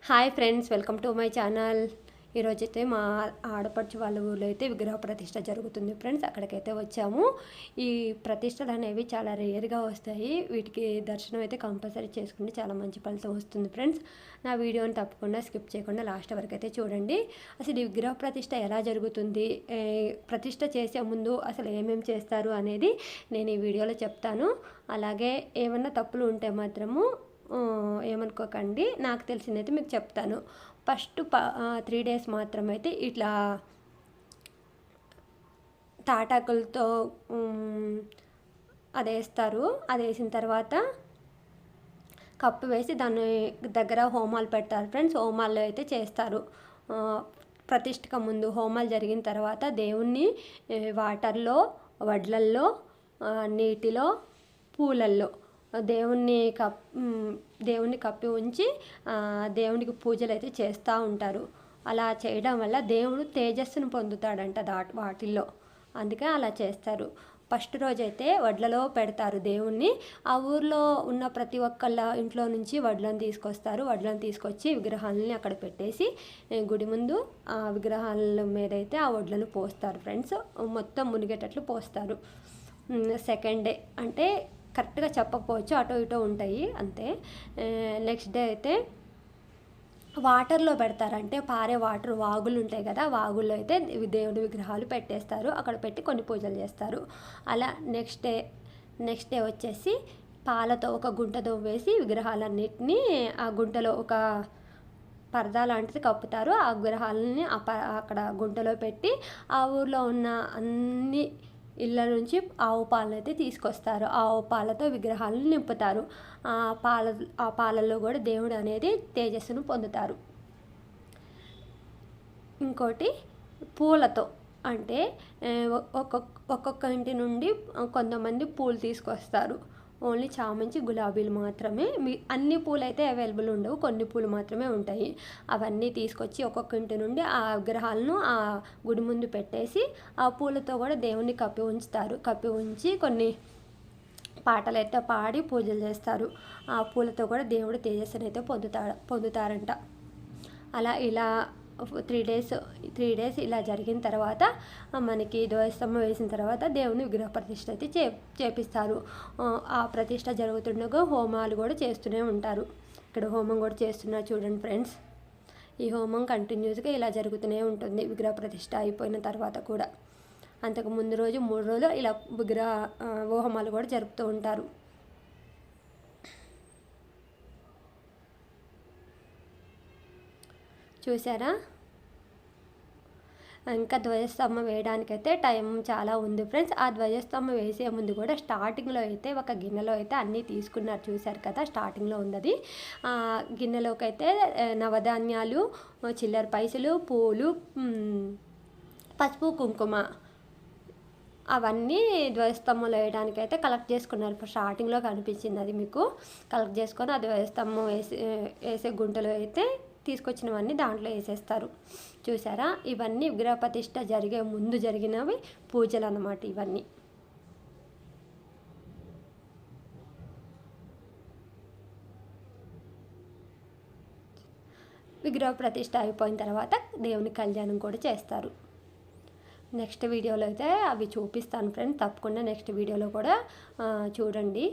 Hi friends, welcome to my channel. ఈరోజైతే మా ఆడపడుచు వాళ్ళ ఊళ్ళో అయితే విగ్రహ ప్రతిష్ట జరుగుతుంది ఫ్రెండ్స్. అక్కడికైతే వచ్చాము. ఈ ప్రతిష్టలు అనేవి చాలా రేర్గా వస్తాయి. వీటికి దర్శనం అయితే కంపల్సరీ చేసుకుంటే చాలా మంచి ఫలితం వస్తుంది ఫ్రెండ్స్. నా వీడియోని తప్పకుండా స్కిప్ చేయకుండా లాస్ట్ వరకు అయితే చూడండి. అసలు ఈ విగ్రహ ప్రతిష్ట ఎలా జరుగుతుంది, ప్రతిష్ట చేసే ముందు అసలు ఏమేమి చేస్తారు అనేది నేను ఈ వీడియోలో చెప్తాను. అలాగే ఏమన్నా తప్పులు ఉంటే మాత్రము ఏమనుకోకండి, నాకు తెలిసిందైతే మీకు చెప్తాను. ఫస్ట్ 3 days మాత్రమైతే ఇట్లా తాటాకులతో అది వేస్తారు. అది వేసిన తర్వాత కప్పు వేసి దాని దగ్గర హోమాలు పెడతారు ఫ్రెండ్స్. హోమాలు అయితే చేస్తారు. ప్రతిష్ఠకు ముందు హోమాలు జరిగిన తర్వాత దేవుణ్ణి వాటర్లో, వడ్లల్లో, నీటిలో, పూలల్లో దేవుణ్ణి కప్పి ఉంచి దేవునికి పూజలు అయితే చేస్తూ ఉంటారు. అలా చేయడం వల్ల దేవుడు తేజస్సును పొందుతాడంట వాటిల్లో. అందుకే అలా చేస్తారు. ఫస్ట్ రోజైతే వడ్లలో పెడతారు దేవుణ్ణి. ఆ ఊర్లో ఉన్న ప్రతి ఒక్కళ్ళ ఇంట్లో నుంచి వడ్లను తీసుకొస్తారు. వడ్లను తీసుకొచ్చి విగ్రహాలని అక్కడ పెట్టేసి గుడి ముందు ఆ విగ్రహాల మీద అయితే ఆ వడ్లను పోస్తారు ఫ్రెండ్స్. మొత్తం మునిగేటట్లు పోస్తారు. సెకండ్ డే అంటే కరెక్ట్గా చెప్పకపోవచ్చు, అటో ఇటో ఉంటాయి అంతే. నెక్స్ట్ డే అయితే వాటర్లో పెడతారంటే పారే వాటర్, వాగులు ఉంటాయి కదా, వాగుల్లో అయితే దేవుడి విగ్రహాలు పెట్టేస్తారు. అక్కడ పెట్టి కొన్ని పూజలు చేస్తారు. అలా నెక్స్ట్ డే వచ్చేసి పాలతో ఒక గుంట వేసి విగ్రహాలన్నిటినీ ఆ గుంటలో ఒక పరదా లాంటిది కప్పుతారు. ఆ విగ్రహాలని అక్కడ గుంటలో పెట్టి ఆ ఊర్లో ఉన్న అన్ని ఇళ్ళ నుంచి ఆవు పాలను అయితే తీసుకొస్తారు. ఆవు పాలతో విగ్రహాలను నింపుతారు. ఆ పాలలో కూడా దేవుడు అనేది తేజస్సును పొందుతారు. ఇంకోటి పూలతో అంటే ఒక్కొక్క ఇంటి నుండి కొంతమంది పూలు తీసుకొస్తారు. ఓన్లీ చామంతి, గులాబీలు మాత్రమే. అన్ని పూలు అయితే అవైలబుల్ ఉండవు, కొన్ని పూలు మాత్రమే ఉంటాయి. అవన్నీ తీసుకొచ్చి ఒక్కొక్క ఇంటి నుండి ఆ విగ్రహాలను ఆ గుడి ముందు పెట్టేసి ఆ పూలతో కూడా దేవుణ్ణి కప్పి ఉంచుతారు. కప్పి ఉంచి కొన్ని పాటలు అయితే పాడి పూజలు చేస్తారు. ఆ పూలతో కూడా దేవుడు తేజస్సుని అయితే పొందుతారంట. అలా ఇలా 3 days ఇలా జరిగిన తర్వాత మనకి ధ్వజస్తంభం వేసిన తర్వాత దేవుని విగ్రహ ప్రతిష్ఠ అయితే చేపిస్తారు. ఆ ప్రతిష్ఠ జరుగుతుండగా హోమాలు కూడా చేస్తూనే ఉంటారు. ఇక్కడ హోమం కూడా చేస్తున్నారు చూడండి ఫ్రెండ్స్. ఈ హోమం కంటిన్యూస్గా ఇలా జరుగుతూనే ఉంటుంది విగ్రహ ప్రతిష్ఠ అయిపోయిన తర్వాత కూడా. అంతకు ముందు రోజు 3 రోజులు ఇలా విగ్రహ హోమాలు కూడా జరుపుతూ ఉంటారు. చూసారా? ఇంకా ధ్వజస్తంభం వేయడానికైతే టైం చాలా ఉంది ఫ్రెండ్స్. ఆ ధ్వజస్తంభం వేసే ముందు కూడా స్టార్టింగ్లో అయితే ఒక గిన్నెలో అయితే అన్నీ తీసుకున్నారు, చూశారు కదా, స్టార్టింగ్లో ఉన్నది. గిన్నెలోకి అయితే నవధాన్యాలు, చిల్లర పైసలు, పూలు, పసుపు, కుంకుమ అవన్నీ ధ్వజస్తంభంలో వేయడానికి అయితే కలెక్ట్ చేసుకున్నారు. స్టార్టింగ్లో కనిపించింది అది మీకు. కలెక్ట్ చేసుకొని ఆ ధ్వజస్తంభం వేసే గుంటలో అయితే తీసుకొచ్చినవన్నీ దాంట్లో వేసేస్తారు. చూసారా? ఇవన్నీ విగ్రహ ప్రతిష్ఠ జరిగే ముందు జరిగినవి పూజలు అన్నమాట ఇవన్నీ. విగ్రహ ప్రతిష్ఠ అయిపోయిన తర్వాత దేవుని కళ్యాణం కూడా చేస్తారు. నెక్స్ట్ వీడియోలో అయితే అవి చూపిస్తాను ఫ్రెండ్స్. తప్పకుండా నెక్స్ట్ వీడియోలో కూడా చూడండి.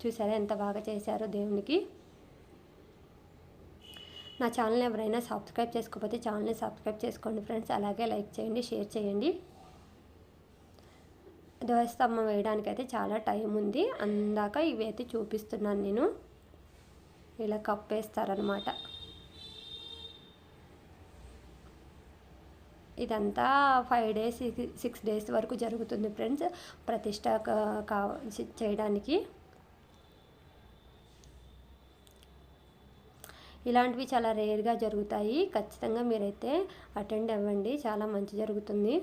చూసారా ఎంత బాగా చేశారో దేవునికి. నా ఛానల్ ఎవరైనా సబ్స్క్రైబ్ చేసుకోకపోతే ఛానల్ని సబ్స్క్రైబ్ చేసుకోండి ఫ్రెండ్స్. అలాగే లైక్ చేయండి, షేర్ చేయండి. ధ్వజస్తంభం వేయడానికైతే చాలా టైం ఉంది. అందాక ఇవి అయితే చూపిస్తున్నాను నేను. ఇలా కప్పేస్తారనమాట. ఇదంతా 5 days 6 days వరకు జరుగుతుంది ఫ్రెండ్స్ ప్రతిష్ట చేయడానికి. ఇలాంటివి చాలా రేర్గా జరుగుతాయి. ఖచ్చితంగా మీరైతే అటెండ్ అవ్వండి, చాలా మంచి జరుగుతుంది.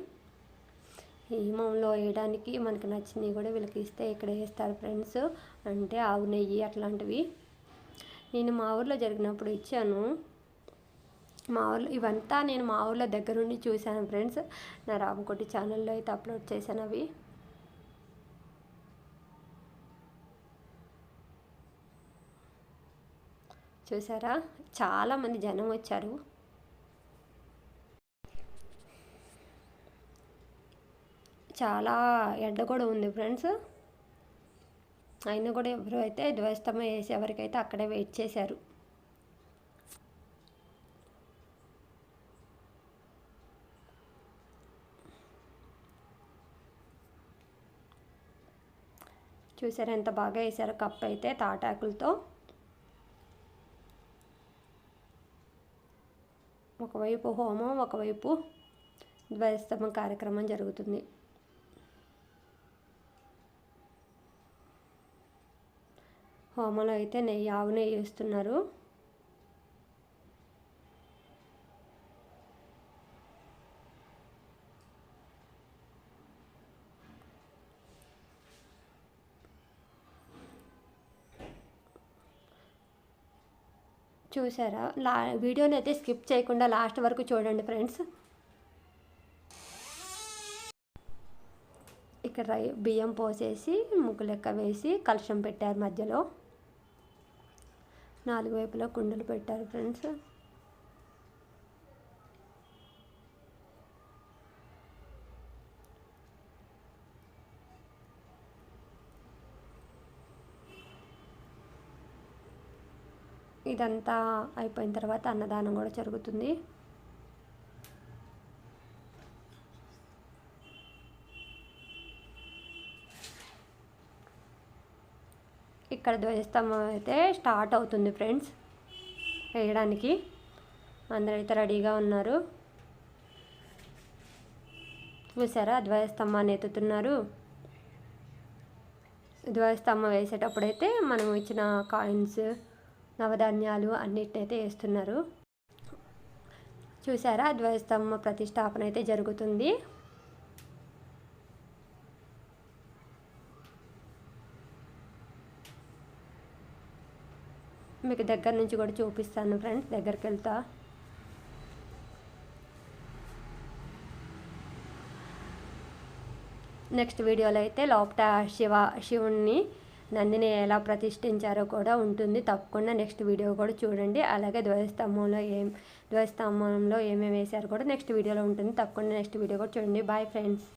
ఈ హోమంలో వేయడానికి మనకు నచ్చినవి కూడా వీళ్ళకి ఇస్తే ఇక్కడ వేస్తారు ఫ్రెండ్స్. అంటే ఆవు నెయ్యి అట్లాంటివి. నేను మా ఊర్లో జరిగినప్పుడు ఇచ్చాను. మా ఊర్లో ఇవంతా నేను మా ఊర్లో దగ్గరుండి చూశాను ఫ్రెండ్స్. నా రామకోటి ఛానల్లో అయితే అప్లోడ్ చేశాను అవి. చూసారా, చాలామంది జనం వచ్చారు. చాలా ఎండ కూడా ఉంది ఫ్రెండ్స్. అయినా కూడా ఎవరు అయితే ధ్వజస్తంభం వేసే వరకైతే అక్కడే వెయిట్ చేశారు. చూసారా ఎంత బాగా వేసారో కప్ అయితే తాటాకులతో. ఒకవైపు హోమం, ఒకవైపు ధ్వజస్తంభం కార్యక్రమం జరుగుతుంది. హోమంలో అయితే ఆవు నెయ్యి వేస్తున్నారు. చూసారా, వీడియోని అయితే స్కిప్ చేయకుండా లాస్ట్ వరకు చూడండి ఫ్రెండ్స్. ఇక్కడ బియ్యం పోసేసి ముగ్గు లెక్క వేసి కలశం పెట్టారు. మధ్యలో 4 వైపులా కుండలు పెట్టారు ఫ్రెండ్స్. ఇదంతా అయిపోయిన తర్వాత అన్నదానం కూడా జరుగుతుంది. ఇక్కడ ధ్వజస్తంభం అయితే స్టార్ట్ అవుతుంది ఫ్రెండ్స్ వేయడానికి. అందరైతే రెడీగా ఉన్నారు. చూసారా, ధ్వజస్తంభాన్ని ఎత్తుతున్నారు. ధ్వజస్తంభం వేసేటప్పుడైతే మనం ఇచ్చిన కాయిన్స్, నవధాన్యాలు అన్నిటినైతే వేస్తున్నారు. చూసారా, ధ్వజస్తంభ ప్రతిష్టాపన అయితే జరుగుతుంది. మీకు దగ్గర నుంచి కూడా చూపిస్తాను ఫ్రెండ్స్, దగ్గరికి వెళ్తా. నెక్స్ట్ వీడియోలో అయితే లోపట శివుణ్ణి నందిని ఎలా ప్రతిష్ఠించారో కూడా ఉంటుంది. తప్పకుండా నెక్స్ట్ వీడియో కూడా చూడండి. అలాగే ధ్వజస్తంభంలో ఏమేమి వేశారో కూడా నెక్స్ట్ వీడియోలో ఉంటుంది. తప్పకుండా నెక్స్ట్ వీడియో కూడా చూడండి. Bye friends.